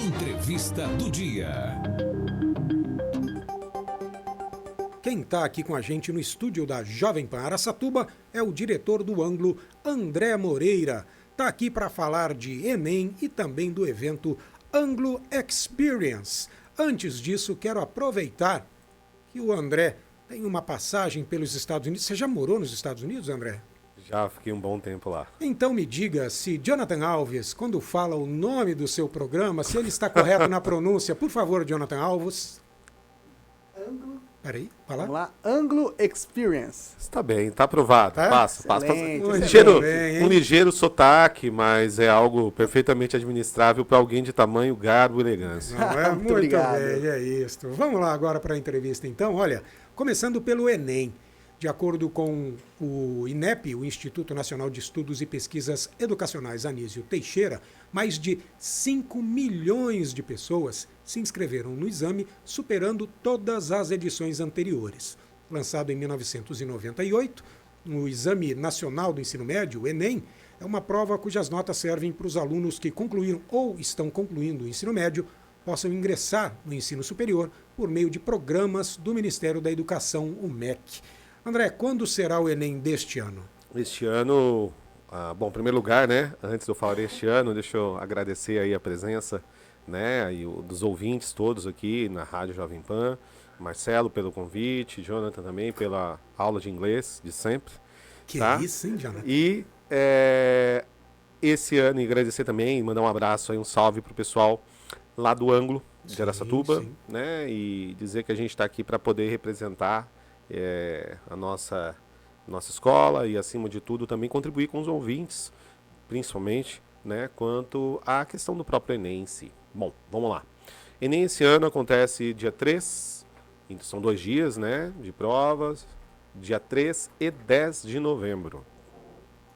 Entrevista do dia. Quem está aqui com a gente no estúdio da Jovem Pan Araçatuba é o diretor do Anglo, André Moreira. Está aqui para falar de Enem e também do evento Anglo Experience. Antes disso, quero aproveitar que o André tem uma passagem pelos Estados Unidos. Você já morou nos Estados Unidos, André? Já fiquei um bom tempo lá. Então me diga se Jonathan Alves, quando fala o nome do seu programa, se ele está correto na pronúncia. Por favor, Jonathan Alves. Peraí, fala. Vamos lá, Anglo Experience. Está bem, está aprovado. Tá? Passa. Excelente, Um ligeiro sotaque, mas é algo perfeitamente administrável para alguém de tamanho, garbo e elegância. Não é? Muito obrigado. bem, é isso. Vamos lá agora para a entrevista então. Olha, começando pelo Enem. De acordo com o INEP, o Instituto Nacional de Estudos e Pesquisas Educacionais Anísio Teixeira, mais de 5 milhões de pessoas se inscreveram no exame, superando todas as edições anteriores. Lançado em 1998, o Exame Nacional do Ensino Médio, o Enem, é uma prova cujas notas servem para os alunos que concluíram ou estão concluindo o ensino médio possam ingressar no ensino superior por meio de programas do Ministério da Educação, o MEC. André, quando será o Enem deste ano? Este ano, bom, em primeiro lugar, né, antes de eu falar este ano, deixa eu agradecer aí a presença, né, dos ouvintes todos aqui na Rádio Jovem Pan, Marcelo pelo convite, Jonathan também pela aula de inglês de sempre. Que tá? isso, hein, Jonathan? E esse ano, agradecer também, mandar um abraço aí, um salve pro pessoal lá do Anglo, de Araçatuba, sim. né, e dizer que a gente está aqui para poder representar a nossa escola e, acima de tudo, também contribuir com os ouvintes, principalmente, né, quanto à questão do próprio Enem em si. Bom, vamos lá. Enem esse ano acontece dia 3, são 2 dias, né, de provas, dia 3 e 10 de novembro.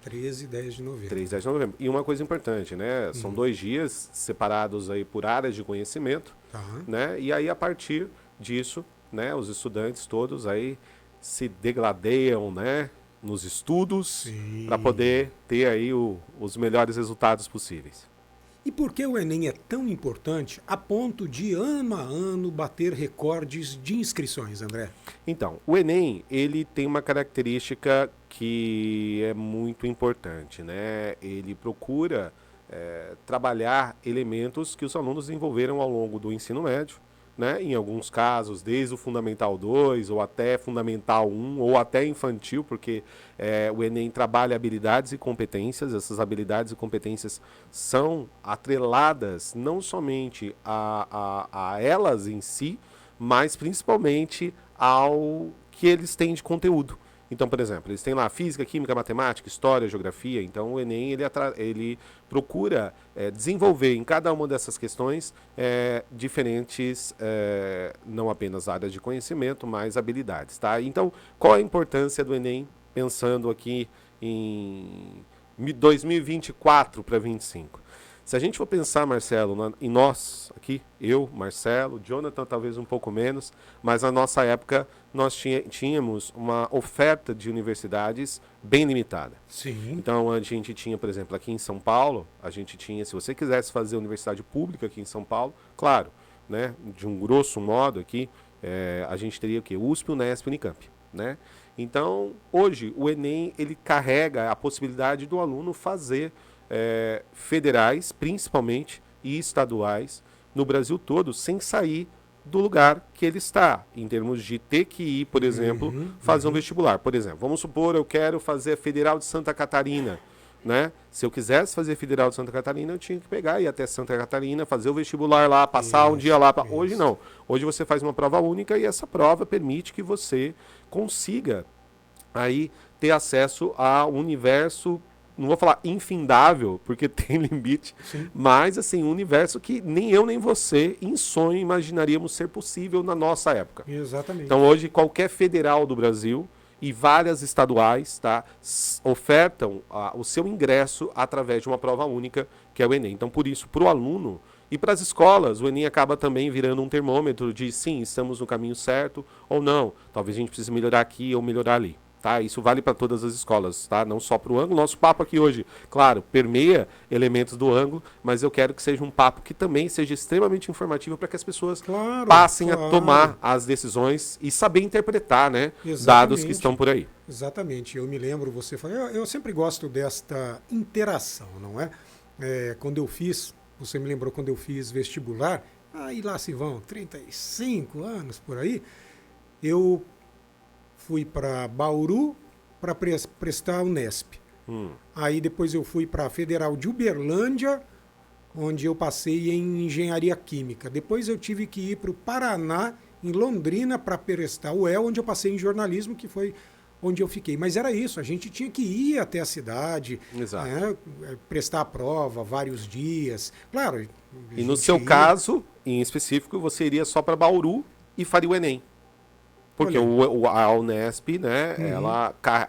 13 e 10 de novembro. 3 e 10 de novembro. E uma coisa importante, né, são 2 dias separados aí por áreas de conhecimento, Tá. né, e aí a partir disso, né, os estudantes todos aí se degladeiam, né, nos estudos para poder ter aí os melhores resultados possíveis. E por que o Enem é tão importante a ponto de, ano a ano, bater recordes de inscrições, André? Então, o Enem, ele tem uma característica que é muito importante, né? Ele procura trabalhar elementos que os alunos desenvolveram ao longo do ensino médio, né? Em alguns casos, desde o Fundamental 2, ou até Fundamental 1, ou até Infantil, porque o Enem trabalha habilidades e competências. Essas habilidades e competências são atreladas não somente a elas em si, mas principalmente ao que eles têm de conteúdo. Então, por exemplo, eles têm lá física, química, matemática, história, geografia. Então, o Enem ele procura desenvolver em cada uma dessas questões diferentes, não apenas áreas de conhecimento, mas habilidades. Tá? Então, qual a importância do Enem, pensando aqui em 2024 para 2025? Se a gente for pensar, Marcelo, em nós aqui, eu, Marcelo, Jonathan talvez um pouco menos, mas na nossa época nós tínhamos uma oferta de universidades bem limitada. Sim. Então a gente tinha, por exemplo, aqui em São Paulo, a gente tinha, se você quisesse fazer universidade pública aqui em São Paulo, claro, né, de um grosso modo aqui, a gente teria o quê? USP, Unesp, Unicamp, né? Então, hoje, o Enem, ele carrega a possibilidade do aluno fazer federais, principalmente, e estaduais, no Brasil todo, sem sair do lugar que ele está, em termos de ter que ir, por exemplo, fazer um vestibular. Por exemplo, vamos supor, eu quero fazer a Federal de Santa Catarina, né? Se eu quisesse fazer a Federal de Santa Catarina, eu tinha que pegar e ir até Santa Catarina, fazer o vestibular lá, passar um dia lá. Hoje não. Hoje você faz uma prova única e essa prova permite que você consiga aí ter acesso a um universo, não vou falar infindável, porque tem limite, mas assim, um universo que nem eu nem você, em sonho, imaginaríamos ser possível na nossa época. Exatamente. Então hoje qualquer federal do Brasil e várias estaduais, tá, ofertam o seu ingresso através de uma prova única, que é o Enem. Então por isso, para o aluno e para as escolas, o Enem acaba também virando um termômetro de sim, estamos no caminho certo ou não. Talvez a gente precise melhorar aqui ou melhorar ali. Tá? Isso vale para todas as escolas, tá? Não só para o ângulo. Nosso papo aqui hoje, claro, permeia elementos do ângulo, mas eu quero que seja um papo que também seja extremamente informativo para que as pessoas passem a tomar as decisões e saber interpretar, né? Dados que estão por aí. Exatamente. Eu me lembro, você falou, eu sempre gosto desta interação, não é? Quando eu fiz, você me lembrou quando eu fiz vestibular, aí lá se vão 35 anos por aí, eu fui para Bauru para prestar a Unesp. Aí depois eu fui para a Federal de Uberlândia, onde eu passei em Engenharia Química. Depois eu tive que ir para o Paraná, em Londrina, para prestar o UEL, onde eu passei em jornalismo, que foi onde eu fiquei. Mas era isso, a gente tinha que ir até a cidade, né, prestar a prova vários dias. Claro. E no seu caso, em específico, você iria só para Bauru e faria o Enem. Porque a Unesp, né,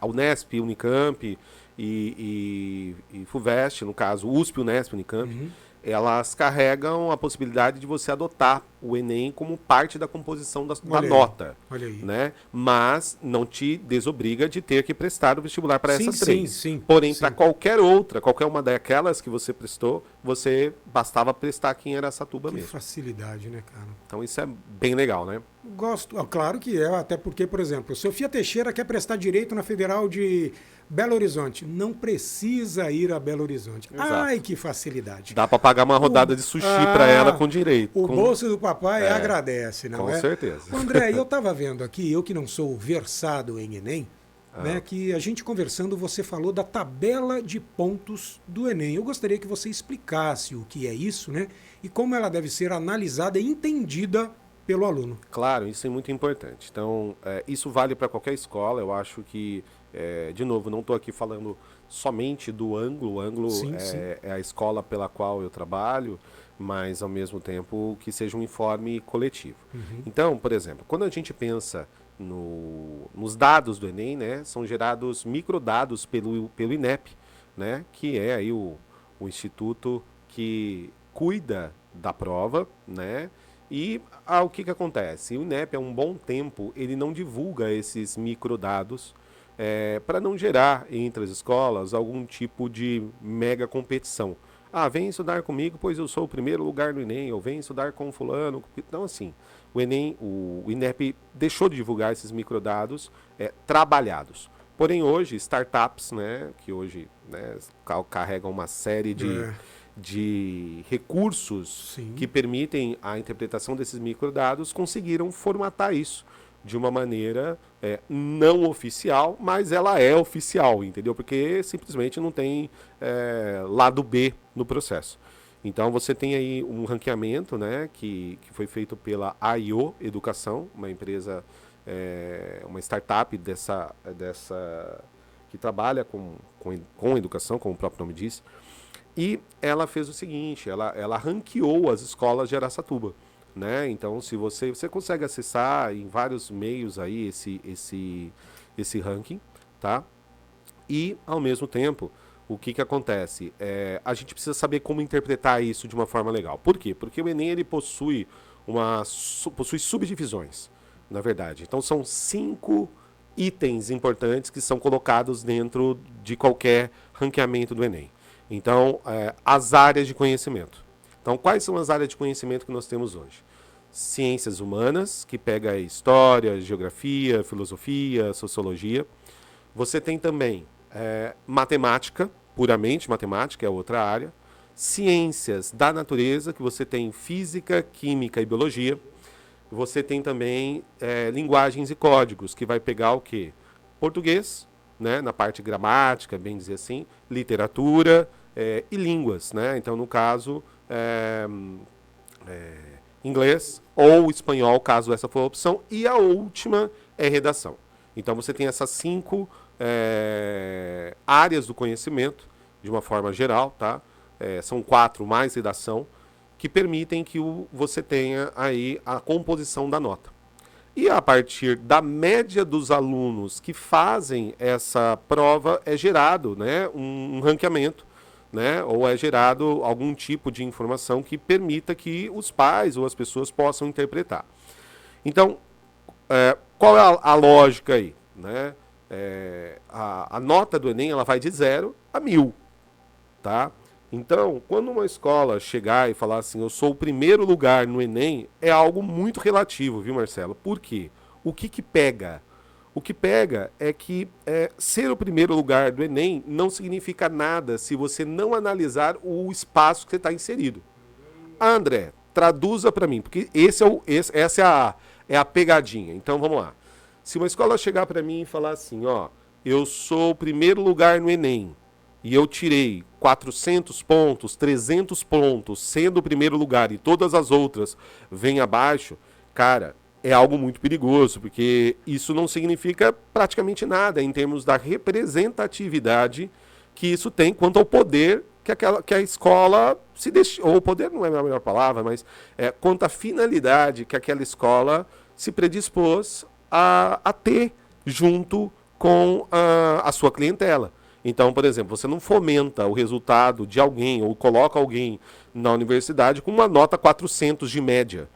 a Unesp, Unicamp e FUVEST, no caso, USP, Unesp, Unicamp, elas carregam a possibilidade de você adotar o Enem como parte da composição da nota. Olha aí. Né? Mas não te desobriga de ter que prestar o vestibular para essas três. Sim, porém, para qualquer uma daquelas que você prestou, você bastava prestar aqui em Araçatuba mesmo. Que facilidade, né, cara? Então isso é bem legal, né? Gosto, claro que é, até porque, por exemplo, Sofia Teixeira quer prestar direito na Federal de Belo Horizonte. Não precisa ir a Belo Horizonte. Exato. Ai, que facilidade. Dá para pagar uma rodada de sushi para ela com direito. O bolso do papai agradece, não é? Com certeza. André, eu estava vendo aqui, eu que não sou versado em Enem, né, que a gente conversando, você falou da tabela de pontos do Enem. Eu gostaria que você explicasse o que é isso, né? E como ela deve ser analisada e entendida pelo aluno. Claro, isso é muito importante. Então, isso vale para qualquer escola. Eu acho que, de novo, não estou aqui falando somente do ângulo. O ângulo é a escola pela qual eu trabalho, mas, ao mesmo tempo, que seja um informe coletivo. Então, por exemplo, quando a gente pensa nos dados do Enem, né, são gerados microdados pelo INEP, né, que é aí o instituto que cuida da prova, né? E o que acontece? O INEP, há um bom tempo, ele não divulga esses microdados para não gerar entre as escolas algum tipo de mega competição. Vem estudar comigo, pois eu sou o primeiro lugar no Enem, ou vem estudar com fulano. Então, assim, o INEP deixou de divulgar esses microdados trabalhados. Porém, hoje, startups, né, que hoje, né, carregam uma série de recursos que permitem a interpretação desses microdados, conseguiram formatar isso de uma maneira não oficial, mas ela é oficial, entendeu? Porque simplesmente não tem lado B no processo. Então você tem aí um ranqueamento, né, que foi feito pela AIO Educação, uma empresa, uma startup que trabalha com educação, como o próprio nome diz. E ela fez o seguinte, ela ranqueou as escolas de Araçatuba, né? Então, se você consegue acessar em vários meios aí esse ranking, tá? E, ao mesmo tempo, o que acontece? A gente precisa saber como interpretar isso de uma forma legal. Por quê? Porque o Enem ele possui subdivisões, na verdade. Então, são 5 itens importantes que são colocados dentro de qualquer ranqueamento do Enem. Então, as áreas de conhecimento. Então, quais são as áreas de conhecimento que nós temos hoje? Ciências humanas, que pega história, geografia, filosofia, sociologia. Você tem também matemática, puramente matemática, é outra área. Ciências da natureza, que você tem física, química e biologia. Você tem também linguagens e códigos, que vai pegar o quê? Português, né, na parte gramática, bem dizer assim, literatura e línguas, né? Então, no caso, inglês ou espanhol, caso essa for a opção, e a última é redação. Então, você tem essas 5 áreas do conhecimento, de uma forma geral, tá? São 4 mais redação, que permitem que você tenha aí a composição da nota. E a partir da média dos alunos que fazem essa prova, é gerado, né, um ranqueamento, né, ou é gerado algum tipo de informação que permita que os pais ou as pessoas possam interpretar. Então, qual é a lógica aí? Né? a nota do Enem ela vai de 0 a 1000, tá? Então, quando uma escola chegar e falar assim, eu sou o primeiro lugar no Enem, é algo muito relativo, viu, Marcelo? Por quê? O que pega? O que pega é que ser o primeiro lugar do Enem não significa nada se você não analisar o espaço que você está inserido. André, traduza para mim, porque essa é a pegadinha. Então, vamos lá. Se uma escola chegar para mim e falar assim, ó, eu sou o primeiro lugar no Enem, e eu tirei 400 pontos, 300 pontos, sendo o primeiro lugar e todas as outras vêm abaixo, cara, é algo muito perigoso, porque isso não significa praticamente nada em termos da representatividade que isso tem quanto ao poder que a escola se deixou, ou poder não é a melhor palavra, mas quanto à finalidade que aquela escola se predispôs a ter junto com a sua clientela. Então, por exemplo, você não fomenta o resultado de alguém ou coloca alguém na universidade com uma nota 400 de média.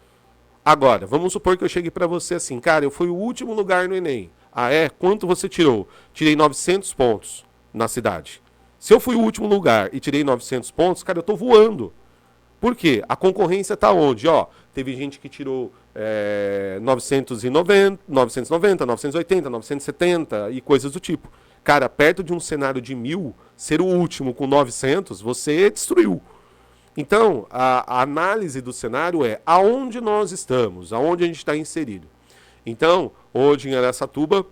Agora, vamos supor que eu chegue para você assim, cara, eu fui o último lugar no Enem. Ah, é? Quanto você tirou? Tirei 900 pontos na cidade. Se eu fui o último lugar e tirei 900 pontos, cara, eu tô voando. Por quê? A concorrência está onde? Ó, teve gente que tirou 990, 980, 970 e coisas do tipo. Cara, perto de um cenário de 1000, ser o último com 900, você destruiu. Então, a análise do cenário é aonde nós estamos, aonde a gente está inserido. Então, hoje em Araçatuba,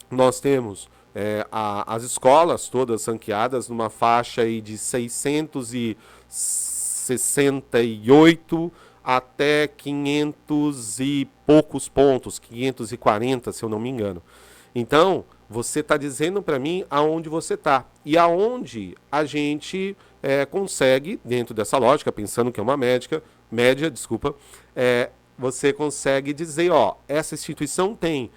nós temos as escolas todas ranqueadas numa faixa aí de 668 até 500 e poucos pontos, 540, se eu não me engano. Então, você está dizendo para mim aonde você está e aonde a gente consegue, dentro dessa lógica, pensando que é uma média, você consegue dizer, ó, essa instituição tem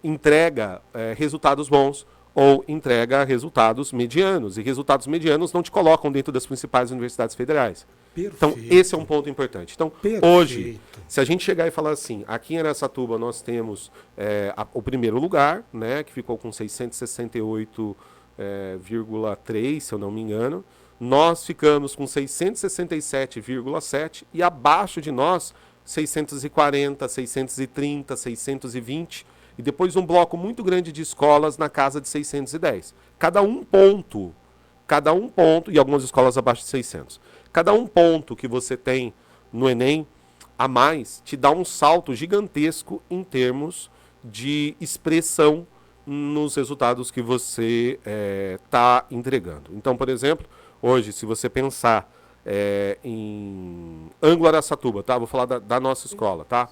entrega resultados bons ou entrega resultados medianos. E resultados medianos não te colocam dentro das principais universidades federais. Perfeito. Então, esse é um ponto importante. Então, Perfeito. Hoje, se a gente chegar e falar assim, aqui em Araçatuba nós temos o primeiro lugar, né, que ficou com 668,3, se eu não me engano. Nós ficamos com 667,7 e abaixo de nós, 640, 630, 620 e depois um bloco muito grande de escolas na casa de 610. Cada um ponto, e algumas escolas abaixo de 600. Cada um ponto que você tem no Enem a mais te dá um salto gigantesco em termos de expressão nos resultados que você está entregando. Então, por exemplo, hoje, se você pensar em Ângulo Araçatuba, tá? Vou falar da nossa escola, tá?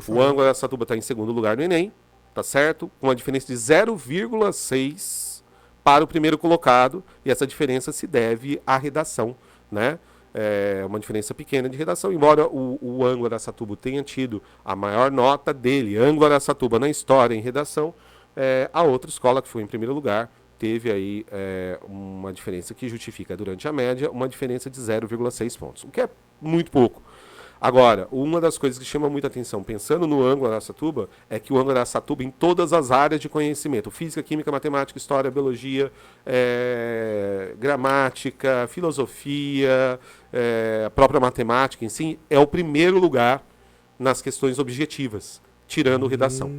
O Ângulo Araçatuba está em segundo lugar no Enem, tá certo? Com uma diferença de 0,6 para o primeiro colocado, e essa diferença se deve à redação, né? É uma diferença pequena de redação, embora o Ângulo Araçatuba tenha tido a maior nota dele, Ângulo Araçatuba na história em redação, a outra escola que foi em primeiro lugar teve aí uma diferença que justifica durante a média uma diferença de 0,6 pontos, o que é muito pouco. Agora, uma das coisas que chama muita atenção, pensando no Ângulo Araçatuba, é que o Ângulo Araçatuba, em todas as áreas de conhecimento, física, química, matemática, história, biologia, gramática, filosofia, a própria matemática em si, é o primeiro lugar nas questões objetivas, tirando redação.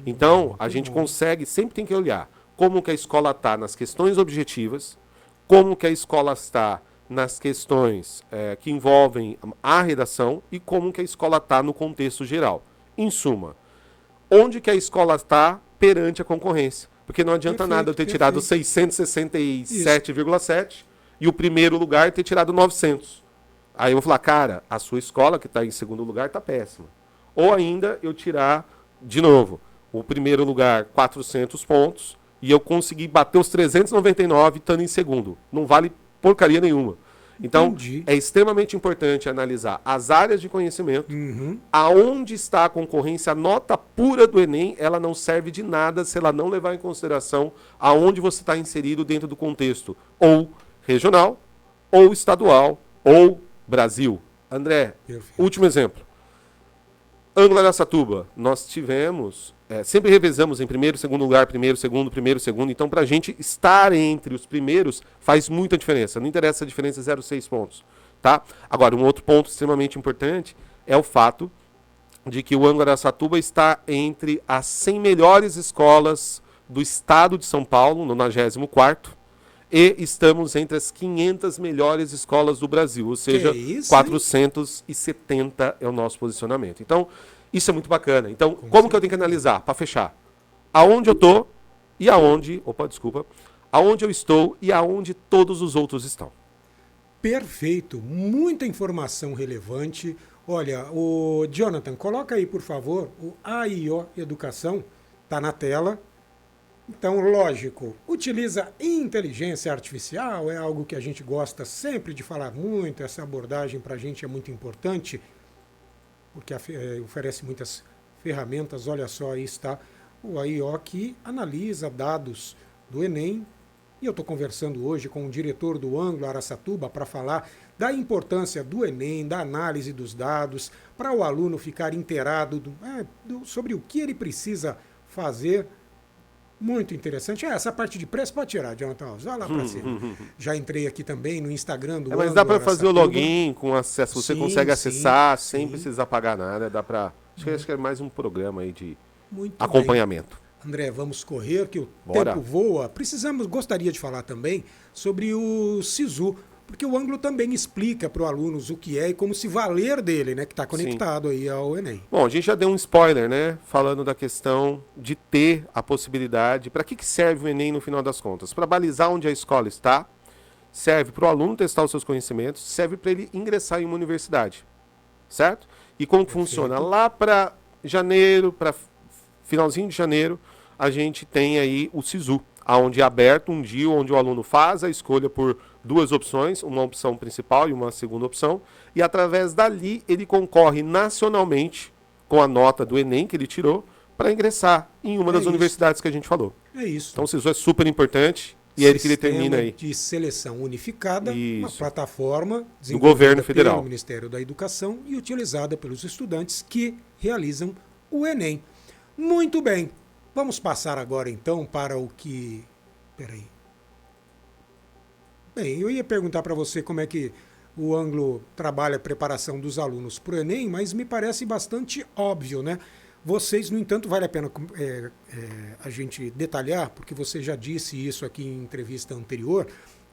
Então, a gente consegue, sempre tem que olhar como que a escola está nas questões objetivas, como que a escola está nas questões que envolvem a redação e como que a escola está no contexto geral. Em suma, onde que a escola está perante a concorrência. Porque não adianta nada eu ter tirado 667,7 e o primeiro lugar ter tirado 900. Aí eu vou falar, cara, a sua escola que está em segundo lugar está péssima. Ou ainda eu tirar, de novo, o primeiro lugar 400 pontos e eu consegui bater os 399 estando em segundo. Não vale porcaria nenhuma. Então, é extremamente importante analisar as áreas de conhecimento, aonde está a concorrência, a nota pura do Enem, ela não serve de nada se ela não levar em consideração aonde você está inserido dentro do contexto ou regional, ou estadual, ou Brasil. André, último exemplo. Ângulo Araçatuba, nós tivemos sempre revezamos em primeiro, segundo lugar, primeiro, segundo, primeiro, segundo. Então, para a gente estar entre os primeiros faz muita diferença. Não interessa a diferença 0,6 pontos. Tá? Agora, um outro ponto extremamente importante é o fato de que o Anglo Araçatuba está entre as 100 melhores escolas do estado de São Paulo, no 94º, e estamos entre as 500 melhores escolas do Brasil, ou seja, isso, 470 é o nosso posicionamento. Então, isso é muito bacana. Então, como que eu tenho que analisar? Para fechar, aonde eu estou e aonde eu estou e aonde todos os outros estão. Perfeito, muita informação relevante. Olha, o Jonathan, coloca aí, por favor, o AIO Educação, está na tela. Então, lógico, utiliza inteligência artificial, é algo que a gente gosta sempre de falar muito, essa abordagem para a gente é muito importante, porque oferece muitas ferramentas. Olha só, aí está o AIO que analisa dados do Enem. E eu estou conversando hoje com o diretor do Anglo Araçatuba para falar da importância do Enem, da análise dos dados, para o aluno ficar inteirado sobre o que ele precisa fazer. Muito interessante. Essa parte de preço pode tirar, Jonathan Alves. Vai lá para cima. Já entrei aqui também no Instagram do Anglo Mas dá para fazer o Araçatuba. login com acesso. Você consegue acessar sem precisar pagar nada. Dá para. Acho que é mais um programa aí de Muito acompanhamento. bem. André, vamos correr, que o Bora. tempo voa. Gostaria de falar também sobre o SISU, porque o Anglo também explica para os alunos o que é e como se valer dele, né, que está conectado aí ao Enem. Bom, a gente já deu um spoiler, né? Falando da questão de ter a possibilidade. Para que serve o Enem no final das contas? Para balizar onde a escola está, serve para o aluno testar os seus conhecimentos, serve para ele ingressar em uma universidade, certo? E como que funciona? Lá para janeiro, para finalzinho de janeiro, a gente tem aí o SISU, onde é aberto um dia onde o aluno faz a escolha por duas opções, uma opção principal e uma segunda opção, e através dali ele concorre nacionalmente com a nota do Enem que ele tirou para ingressar em uma das universidades que a gente falou. É isso. Então o SISU é super importante e é ele que ele termina aí. De seleção unificada, uma Isso. plataforma Do desenvolvida governo federal. pelo Ministério da Educação e utilizada pelos estudantes que realizam o Enem. Muito bem. Vamos passar agora, então, para o que... Peraí. Bem, eu ia perguntar para você como é que o Anglo trabalha a preparação dos alunos para o Enem, mas me parece bastante óbvio, né? Vocês, no entanto, vale a pena a gente detalhar, porque você já disse isso aqui em entrevista anterior,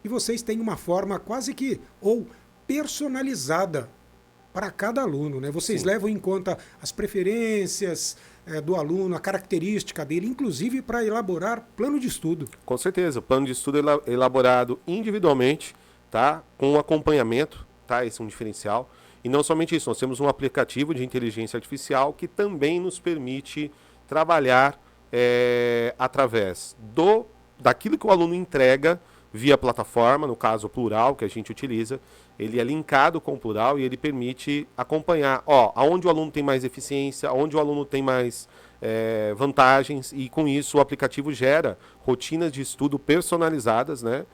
e vocês têm uma forma quase que, ou personalizada para cada aluno, né? Vocês levam em conta as preferências do aluno, a característica dele, inclusive para elaborar plano de estudo. Com certeza, o plano de estudo é elaborado individualmente, tá? Com acompanhamento, tá? Esse é um diferencial. E não somente isso, nós temos um aplicativo de inteligência artificial que também nos permite trabalhar através daquilo que o aluno entrega via plataforma, no caso o Plural, que a gente utiliza. Ele é linkado com o Plural e ele permite acompanhar aonde o aluno tem mais eficiência, aonde o aluno tem mais vantagens, e com isso o aplicativo gera rotinas de estudo personalizadas, né?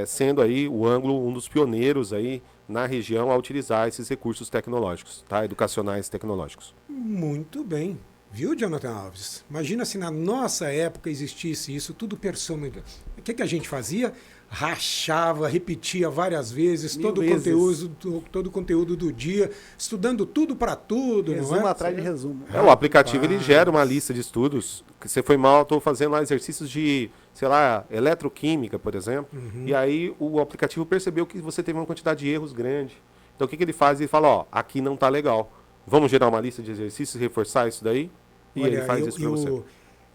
Sendo aí o Anglo um dos pioneiros aí na região a utilizar esses recursos tecnológicos, tá? Educacionais tecnológicos. Muito bem. Viu, Jonathan Alves? Imagina se na nossa época existisse isso, tudo personalizado. O que a gente fazia? Rachava, repetia várias vezes todo o conteúdo do dia, estudando tudo para tudo. Resumo não é? atrás de resumo. O aplicativo ele gera uma lista de estudos. Que você foi mal, estou fazendo lá exercícios de, sei lá, eletroquímica, por exemplo. E aí o aplicativo percebeu que você teve uma quantidade de erros grande. Então o que ele faz? Ele fala, aqui não está legal. Vamos gerar uma lista de exercícios e reforçar isso daí? E Olha, ele faz isso para você.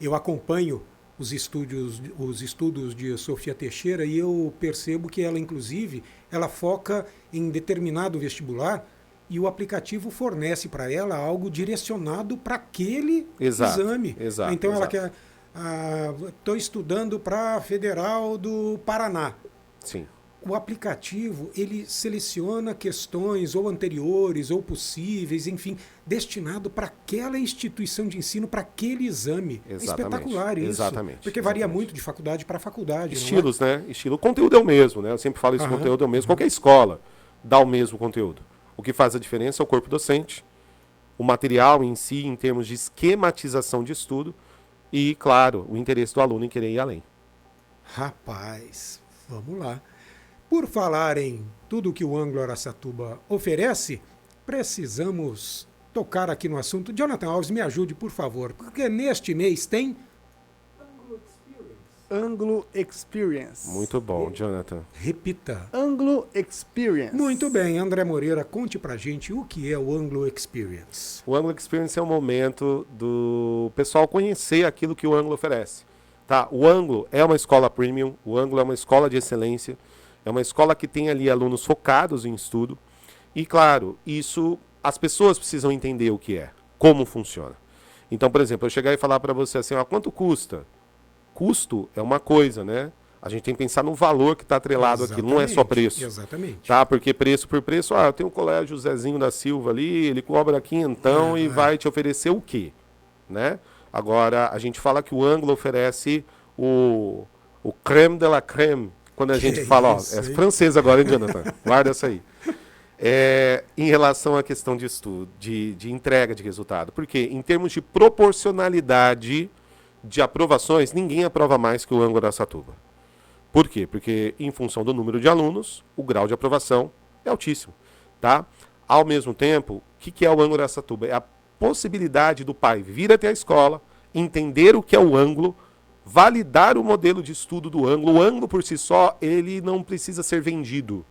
Eu acompanho os estudos de Sofia Teixeira e eu percebo que ela, inclusive, ela foca em determinado vestibular e o aplicativo fornece para ela algo direcionado para aquele exame. Exato, então ela exato. quer... Estou estudando para a Federal do Paraná. Sim. O aplicativo, ele seleciona questões ou anteriores ou possíveis, enfim, destinado para aquela instituição de ensino, para aquele exame. Exatamente, É espetacular isso. exatamente, Porque varia exatamente. muito de faculdade para faculdade. Estilos, né? O conteúdo é o mesmo, né? Eu sempre falo isso, o conteúdo é o mesmo. Qualquer escola dá o mesmo conteúdo. O que faz a diferença é o corpo docente, o material em si, em termos de esquematização de estudo, e, claro, o interesse do aluno em querer ir além. Rapaz, vamos lá. Por falar em tudo que o Anglo Araçatuba oferece, precisamos tocar aqui no assunto. Jonathan Alves, me ajude, por favor, porque neste mês tem Anglo Experience. Muito bom, Jonathan. Repita. Anglo Experience. Muito bem, André Moreira, conte pra gente o que é o Anglo Experience. O Anglo Experience é o momento do pessoal conhecer aquilo que o Anglo oferece. Tá? O Anglo é uma escola premium, o Anglo é uma escola de excelência, é uma escola que tem ali alunos focados em estudo. E, claro, isso as pessoas precisam entender o que é, como funciona. Então, por exemplo, eu chegar e falar para você assim, ó, quanto custa? Custo é uma coisa, né? A gente tem que pensar no valor que está atrelado aqui, não é só preço. Exatamente. Tá? Porque preço por preço, eu tenho um colégio Zezinho da Silva ali, ele cobra quinhentão e vai te oferecer o quê? Né? Agora, a gente fala que o Anglo oferece o creme de la creme. Quando a gente fala, isso, é francês agora, hein, Jonathan? Guarda essa aí. Em relação à questão de estudo, de entrega de resultado. Porque em termos de proporcionalidade de aprovações, ninguém aprova mais que o Anglo Araçatuba. Por quê? Porque em função do número de alunos, o grau de aprovação é altíssimo. Tá? Ao mesmo tempo, o que é o Anglo Araçatuba? É a possibilidade do pai vir até a escola, entender o que é o Anglo, validar o modelo de estudo do Anglo. O Anglo por si só, ele não precisa ser vendido.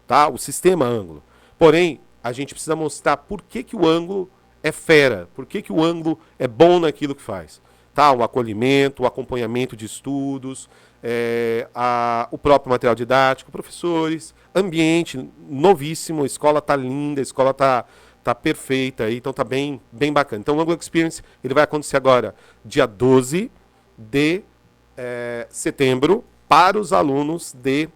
Tá? O sistema Anglo. Porém, a gente precisa mostrar por que o Anglo é fera, por que o Anglo é bom naquilo que faz. Tá? O acolhimento, o acompanhamento de estudos, o próprio material didático, professores, ambiente novíssimo, a escola está linda, a escola está perfeita, então está bem bacana. Então o Anglo Experience ele vai acontecer agora, dia 12 de setembro, para os alunos de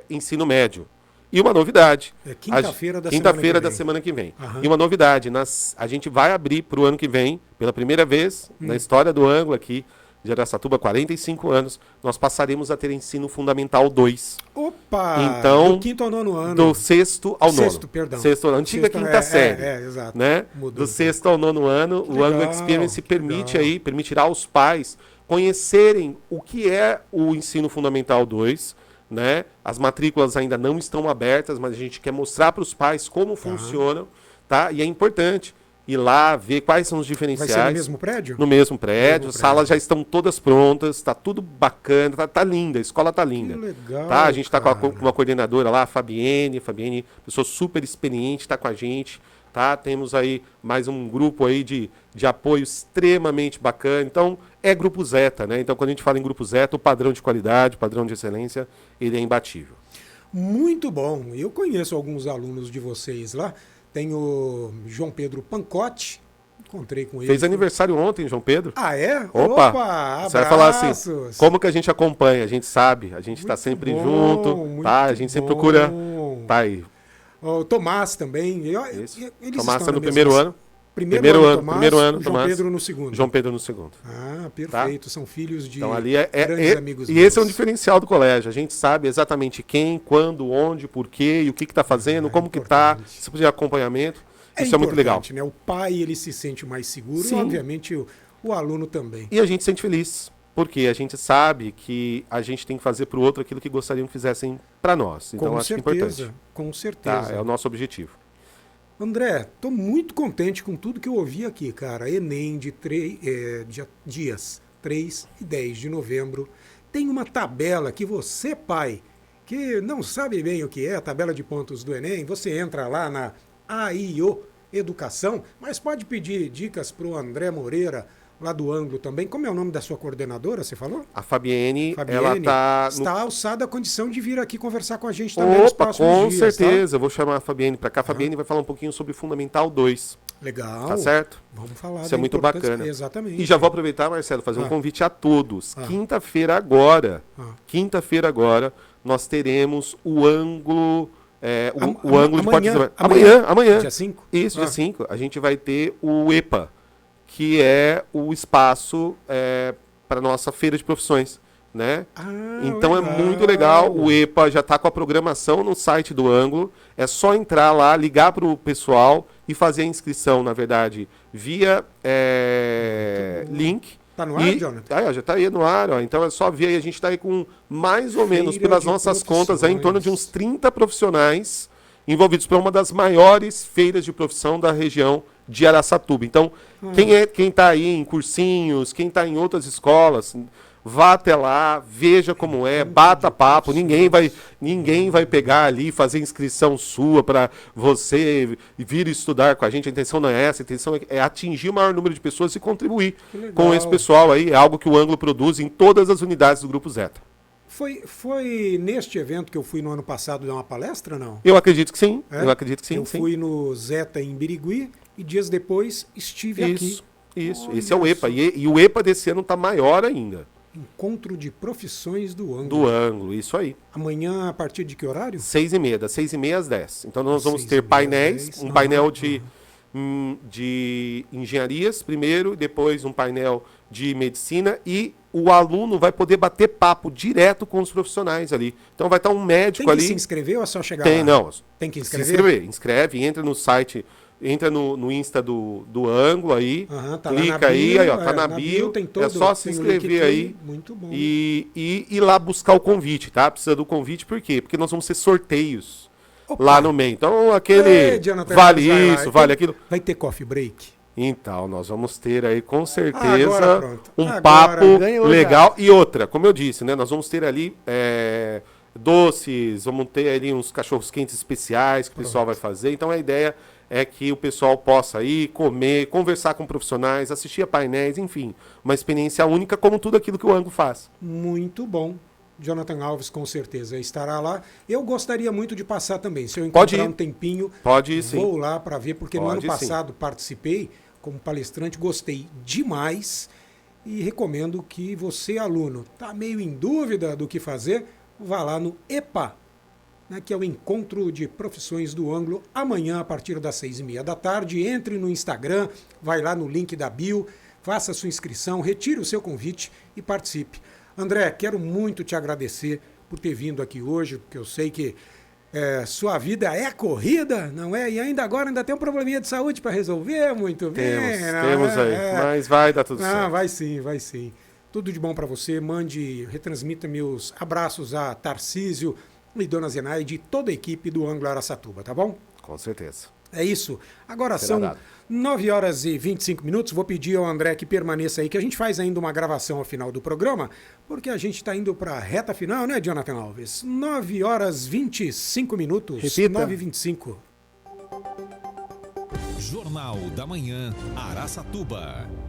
ensino médio. E uma novidade. Quinta-feira da semana que vem. E uma novidade, a gente vai abrir para o ano que vem, pela primeira vez na história do Anglo aqui, de Araçatuba, 45 anos, nós passaremos a ter ensino fundamental 2. Opa! Então, do quinto ao nono ano. Do sexto ao nono. Sexto, perdão. Antiga quinta série. Exato. Né? Mudou, do sexto ao nono ano, o Anglo Experience permitirá aos pais conhecerem o que é o ensino fundamental 2, né? As matrículas ainda não estão abertas, mas a gente quer mostrar para os pais como funcionam, tá? E é importante ir lá, ver quais são os diferenciais. Vai ser no mesmo prédio? No mesmo prédio. As salas já estão todas prontas, está tudo bacana, tá linda, a escola tá linda. Que legal, tá? A gente está com uma coordenadora lá, a Fabienne, pessoa super experiente, está com a gente. Tá? Temos aí mais um grupo aí de apoio extremamente bacana. Então, é Grupo Zeta, né? Então, quando a gente fala em Grupo Zeta, o padrão de qualidade, o padrão de excelência, ele é imbatível. Muito bom. Eu conheço alguns alunos de vocês lá. Tem o João Pedro Pancotti. Encontrei com ele. Fez aniversário ontem, João Pedro. Ah, é? Opa! Você vai falar assim, como que a gente acompanha? A gente sabe, a gente está sempre junto, tá? A gente sempre procura. Tá aí. O Tomás também. Tomás está no primeiro ano. Primeiro ano, João Tomás. Pedro no segundo. João Pedro no segundo. Ah, perfeito. Tá? São filhos de então, ali grandes amigos e meus. esse é um diferencial do colégio. A gente sabe exatamente quem, quando, onde, porquê e o que está fazendo, como que está, se precisa de acompanhamento. Isso é muito legal. Né? O pai ele se sente mais seguro e, obviamente, o aluno também. E a gente se sente feliz. Porque a gente sabe que a gente tem que fazer para o outro aquilo que gostariam que fizessem para nós. Então, acho importante. Com certeza. Tá, é o nosso objetivo. André, estou muito contente com tudo que eu ouvi aqui, cara. Enem de dias 3 e 10 de novembro. Tem uma tabela que você, pai, que não sabe bem o que é a tabela de pontos do Enem, você entra lá na AIO Educação, mas pode pedir dicas para o André Moreira, lá do Anglo também. Como é o nome da sua coordenadora, você falou? A Fabienne, ela está alçada a condição de vir aqui conversar com a gente também nos próximos com dias. Certeza. Eu vou chamar a Fabienne para cá. A Fabienne vai falar um pouquinho sobre Fundamental 2. Legal. Tá certo? Vamos falar. Isso é muito bacana. Exatamente. E já vou aproveitar, Marcelo, fazer um convite a todos. Quinta-feira agora, nós teremos o Anglo... o Anglo de Portas... Amanhã. Dia 5? Isso, dia 5. A gente vai ter o EPA, que é o espaço para nossa feira de profissões, né? Então legal. É muito legal. O EPA já está com a programação no site do Anglo. É só entrar lá, ligar para o pessoal e fazer a inscrição, na verdade, via link. Tá no ar, Jonathan? Aí, ó, já tá aí no ar, ó. Então é só ver aí, a gente tá aí com mais ou menos, Feira pelas de nossas contas, aí, em torno de uns profissões. 30 profissionais envolvidos para uma das maiores feiras de profissão da região de Araçatuba. Então, quem tá aí em cursinhos, quem tá em outras escolas, vá até lá, veja como é, bata papo, ninguém vai pegar ali, fazer inscrição sua para você vir estudar com a gente. A intenção não é essa, a intenção é atingir o maior número de pessoas e contribuir com esse pessoal aí. É algo que o Ângulo produz em todas as unidades do Grupo Zeta. Foi neste evento que eu fui no ano passado dar uma palestra, não? Eu acredito que sim, É? eu acredito que sim. Eu sim. fui no Zeta em Birigui e dias depois estive aqui. Isso, Olha esse é o EPA. só. E o EPA desse ano está maior ainda, Encontro de profissões do Ângulo. do Ângulo, isso aí. Amanhã, a partir de que horário? 6h30, das 6h30 às 10. Então nós vamos 6h30 ter às painéis, 10. um painel de engenharias primeiro, e depois um painel de medicina, e o aluno vai poder bater papo direto com os profissionais ali. Então vai estar um médico Tem que ali. se inscrever ou é só chegar Tem, lá? não. Tem que Se inscrever? inscreve, entra no site, entra no Insta do Ângulo aí, Aham, tá lá na clica aí, bio, aí, ó, tá na bio, bio, tem todo, é só se tem o inscrever link aí aqui. Muito bom. e ir lá buscar o convite, tá? Precisa do convite, por quê? Porque nós vamos ter sorteios Opa! lá no meio. Então aquele Ei, Jonathan, vale vai lá. isso, vale aquilo. Vai ter coffee break? Então, nós vamos ter aí com Agora certeza pronto. um Agora papo ganhou legal. E outra, como eu disse, né? Nós vamos ter ali doces, vamos ter ali uns cachorros quentes especiais que o pessoal vai fazer. Então a ideia é que o pessoal possa ir, comer, conversar com profissionais, assistir a painéis, enfim. Uma experiência única como tudo aquilo que o Ângulo faz. Muito bom. Jonathan Alves com certeza estará lá. Eu gostaria muito de passar também. Se eu Pode encontrar ir. um tempinho, Pode ir, sim. vou lá para ver, porque no ano Pode, sim. passado participei como palestrante, gostei demais e recomendo que você, aluno, está meio em dúvida do que fazer, vá lá no EPA, né, que é o Encontro de Profissões do Ângulo, amanhã a partir das 6h30 da tarde. Entre no Instagram, vai lá no link da bio, faça sua inscrição, retire o seu convite e participe. André, quero muito te agradecer por ter vindo aqui hoje, porque eu sei que sua vida é corrida, não é? E ainda tem um probleminha de saúde para resolver, muito bem. Temos aí, mas vai dar tudo Não, certo. vai sim, vai sim. Tudo de bom para você. Retransmita meus abraços a Tarcísio e Dona Zenaide e toda a equipe do Ângulo Araçatuba, tá bom? Com certeza. É isso. Agora Será são dado. 9h25. Vou pedir ao André que permaneça aí, que a gente faz ainda uma gravação ao final do programa, porque a gente está indo para a reta final, né, Jonathan Alves? 9h25. Repita. 9h25. Jornal da Manhã, Araçatuba.